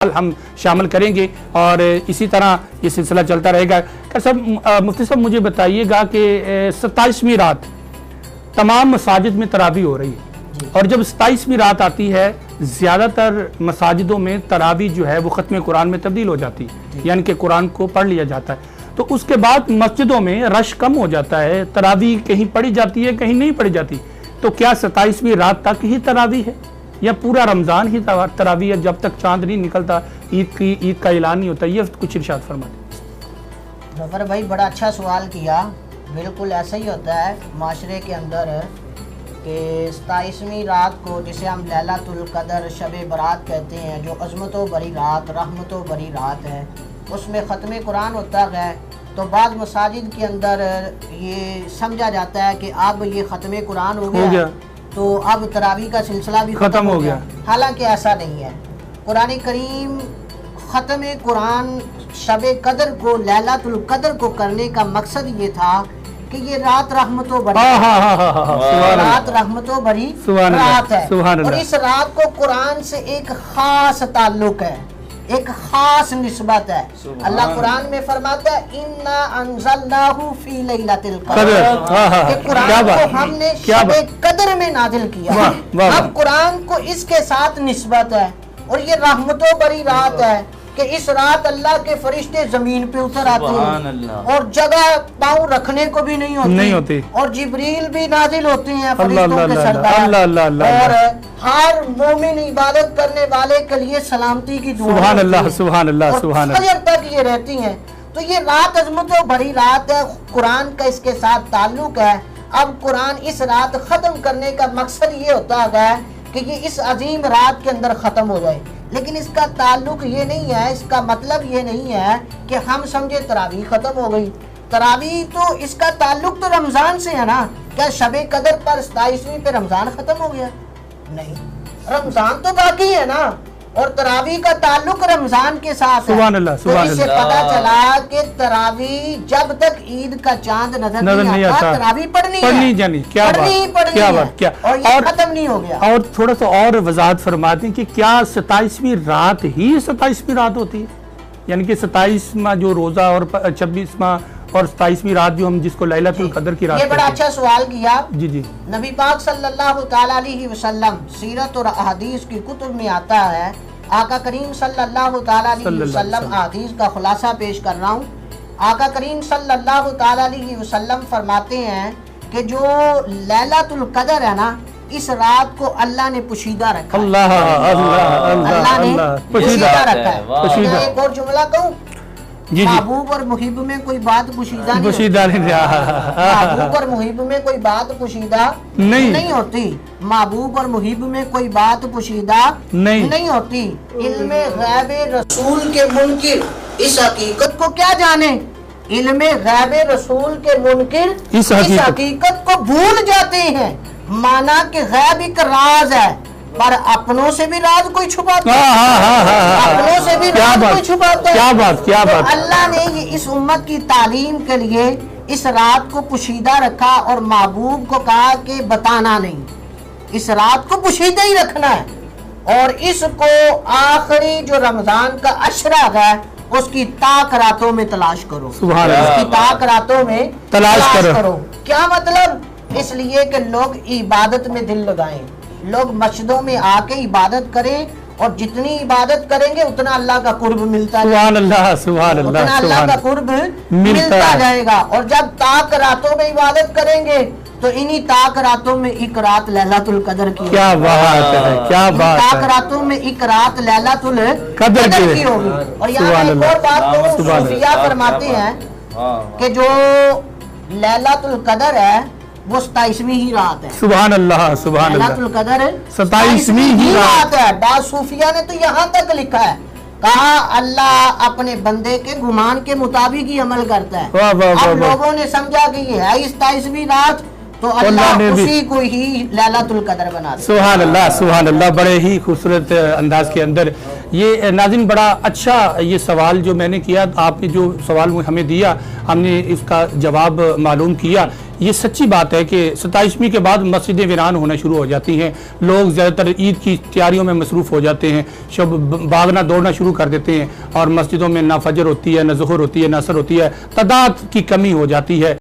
हम शामिल करेंगे और इसी तरह ये सिलसिला चलता रहेगा। साहब मुफ्ती साहब मुझे बताइएगा कि 27वीं रात तमाम मसाजिद में तरावी हो रही है और जब 27वीं रात आती है ज़्यादातर मसाजिदों में तरावी जो है वो ख़त्म कुरान में तब्दील हो जाती है, यानी कि कुरान को पढ़ लिया जाता है। तो उसके बाद मस्जिदों में रश कम हो जाता है, तरावी कहीं पढ़ी जाती है कहीं नहीं पढ़ी जाती। तो क्या 27वीं रात तक ही तरावी है या पूरा रमज़ान ही तरावी है, जब तक चांद नहीं निकलता ईद का ऐलान नहीं होता? ये कुछ इरशाद फरमा दें। जफर भाई बड़ा अच्छा सवाल किया। बिल्कुल ऐसा ही होता है माशरे के अंदर कि 27वीं रात को जिसे हम लैलतुल क़द्र शब बरात कहते हैं, जो अज़मतों भरी रात रहमतों भरी रात है, उसमें ख़त्म कुरान होता है। तो बाद मसाजिद के अंदर ये समझा जाता है कि अब ये ख़त्म कुरान हो गया तो अब तरावी का सिलसिला भी ख़त्म हो गया। हालांकि ऐसा नहीं है। कुरान करीम ख़त्म कुरान शब कदर को लैलतुल क़द्र को करने का मकसद ये था कि ये रात रहमतों भरी रात रहमतों भरी रात है और इस रात को कुरान से एक खास ताल्लुक है, एक खास निस्बत है। अल्लाह कुरान में फरमाता है इन्ना अंज़लनाहु फी लैलतिल क़द्र, कुरान को हमने शब कदर में नाजिल किया। अब कुरान को इसके साथ निस्बत है और ये रहमतों भरी रात है कि इस रात अल्लाह के फरिश्ते जमीन पे उतर आते हैं और जगह पाँव रखने को भी नहीं होती और जिब्रील भी नाजिल होते हैं फरिश्तों के सरदार और हर मोमिन इबादत करने वाले के लिए सलामती की दुआ सुभान अल्लाह सुभान अल्लाह सुभान अल्लाह तक ये रहती हैं। तो ये रात अज़मतों भरी रात है, कुरान का इसके साथ ताल्लुक है। अब कुरान इस रात खत्म करने का मकसद ये होता है कि ये इस अजीम रात के अंदर ख़त्म हो जाए, लेकिन इसका ताल्लुक ये नहीं है, इसका मतलब ये नहीं है कि हम समझे तरावी ख़त्म हो गई। तरावी तो इसका ताल्लुक तो रमज़ान से है ना। क्या शब कदर पर 27वीं पे रमज़ान ख़त्म हो गया? नहीं, रमज़ान तो बाकी है ना और तरावी का ताल्लुक रमज़ान के साथ है। तो इससे पता चला कि तरावी जब तक ईद का चांद नजर नहीं आता तरावी पढ़नी है, क्या बात और ये खत्म नहीं हो गया। और थोड़ा सा और वजाहत फरमा दें कि क्या 27वीं रात ही 27वीं रात होती है, यानी कि 27वां जो रोजा और 26वां और 27वीं रात जो हम जिसको लैलतुल क़द्र की रात। ये बड़ा अच्छा सवाल किया। जी नबी पाक सल्लल्लाहु तआला अलैहि वसल्लम सीरत और अहदीस की कुतुब में आता है, आका करीम सल्लल्लाहु तआला अलैहि वसल्लम अहदीस का खुलासा पेश कर रहा हूँ। आका करीम सल्लल्लाहु तआला अलैहि वसल्लम फरमाते हैं कि जो लैलतुल क़द्र है ना, इस रात को अल्लाह ने पुशीदा रखा। अल्लाह ने पुशीदा रखा है। एक और जुमला कहूँ, महबूब और मुहिब में कोई बात पुशीदा नहीं, महबूब और मुहिब में कोई बात पुशीदा नहीं होती। महबूब और मुहिब में कोई बात पुशीदा नहीं होती। इल्मे गैबे रसूल के मुनकिर इस हकीकत को क्या जाने, इल्मे गैबे रसूल के मुनकिर इस हकीकत को भूल जाते हैं। माना कि गैब एक राज है पर अपनों से भी राज कोई छुपाता है, अपनों से भी राज कोई छुपाता है। क्या बात। तो अल्लाह ने ये इस उम्मत की तालीम के लिए इस रात को पुशीदा रखा और महबूब को कहा कि बताना नहीं, इस रात को पुशीदा ही रखना है और इसको आखिरी जो रमजान का अशरा है उसकी ताक रातों में तलाश करो, उसकी ताक रातों में तलाश करो। क्या मतलब? इसलिए कि लोग इबादत में दिल लगाएं, लोग मस्जिदों में आके इबादत करें और जितनी इबादत करेंगे उतना अल्लाह का कुर्ब मिलता जाएगा, उतना अल्लाह का कुर्ब मिलता जाएगा। और जब ताक रातों में इबादत करेंगे तो इन्हीं ताक रातों में एक रात लैलतुल क़द्र की, क्या बात है, क्या बात है। ताक रातों में एक रात लैलतुल क़द्र की होगी। और यहाँ एक और बात कहूँ, सूफिया फरमाते हैं कि जो लैलतुल क़द्र है वो 27वीं ही रात है। सुभान अल्लाह सुभान अल्लाह। लैलतुल क़द्र 27वीं ही रात है। बाद सूफिया ने तो यहाँ तक लिखा है, कहा अल्लाह अपने बंदे के गुमान के मुताबिक ही अमल करता है। अब लोगों ने समझा कि ये है 27वीं रात तो अल्लाह उसी को ही लैलतुल क़द्र बना दे। सुभान अल्लाह सुभान अल्लाह। बड़े ही खूबसूरत अंदाज के अंदर ये नाज़रीन बड़ा अच्छा ये सवाल जो मैंने किया, आपने जो सवाल हमें दिया हमने इसका जवाब मालूम किया। ये सच्ची बात है कि 27वीं के बाद मस्जिदें वीरान होना शुरू हो जाती हैं, लोग ज़्यादातर ईद की तैयारियों में मसरूफ़ हो जाते हैं, शब भागना दौड़ना शुरू कर देते हैं और मस्जिदों में ना फजर होती है, ना ज़ुहर होती है, ना असर होती है, तादाद की कमी हो जाती है।